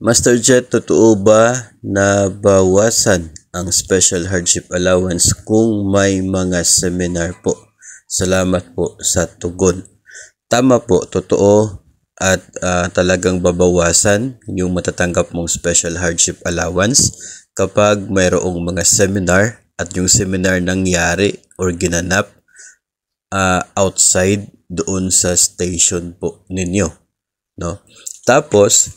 Master Jet, totoo ba na bawasan ang special hardship allowance kung may mga seminar po? Salamat po sa tugon. Tama po, totoo at talagang babawasan yung matatanggap mong special hardship allowance kapag mayroong mga seminar at yung seminar nangyari or ginanap outside doon sa station po ninyo, no? Tapos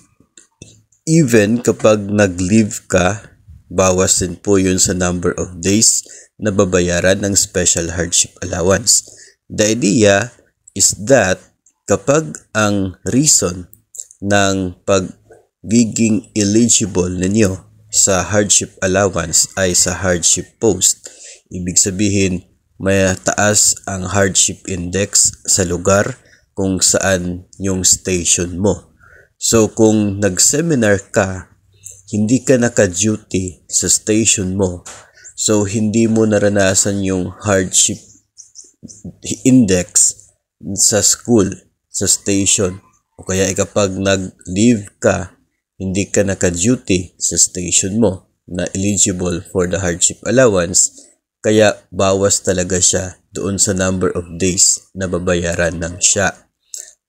even kapag nag-leave ka, bawas din po yun sa number of days na babayaran ng special hardship allowance. The idea is that kapag ang reason ng pagiging eligible ninyo sa hardship allowance ay sa hardship post, ibig sabihin may taas ang hardship index sa lugar kung saan yung station mo. So kung nag-seminar ka, hindi ka naka-duty sa station mo, so hindi mo naranasan yung hardship index sa school, sa station, o kaya kapag nag-leave ka, hindi ka naka-duty sa station mo na eligible for the hardship allowance, kaya bawas talaga siya doon sa number of days na babayaran ng SHA.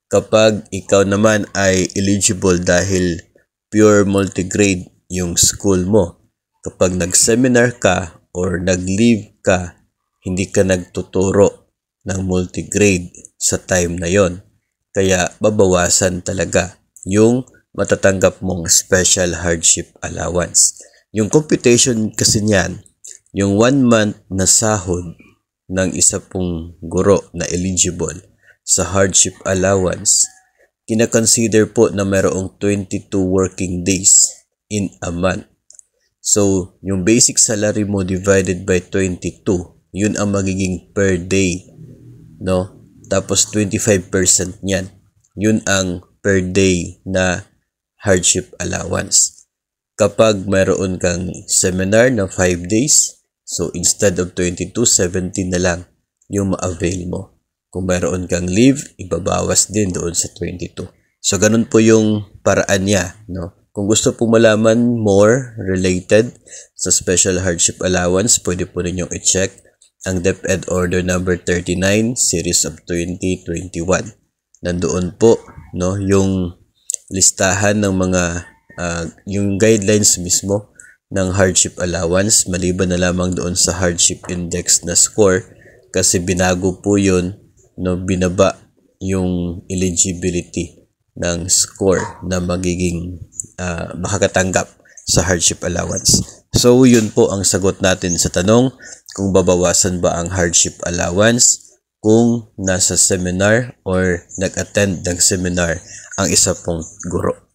Kapag ikaw naman ay eligible dahil pure multigrade yung school mo, kapag nag-seminar ka or nag-leave ka, hindi ka nagtuturo ng multigrade sa time na yon. Kaya babawasan talaga yung matatanggap mong special hardship allowance. Yung computation kasi niyan, yung 1 month na sahod ng isa pong guro na eligible sa hardship allowance, kina-consider po na mayroong 22 working days in a month. So, yung basic salary mo divided by 22, yun ang magiging per day, no? Tapos 25% niyan, yun ang per day na hardship allowance. Kapag mayroon kang seminar na 5 days, so instead of 22, 17 na lang yung ma-avail mo. Kung mayroon kang leave, ibabawas din doon sa 22. So, ganun po yung paraan niya, no? Kung gusto po malaman more related sa special hardship allowance, pwede po ninyong i-check ang DepEd Order number 39, Series of 2021. Nandoon po, no, yung listahan ng mga, yung guidelines mismo ng hardship allowance, maliban na lamang doon sa hardship index na score, kasi binago po yun, no, binaba yung eligibility ng score na magiging makakatanggap sa hardship allowance. So yun po ang sagot natin sa tanong kung babawasan ba ang hardship allowance kung nasa seminar or nag-attend ng seminar ang isa pong guro.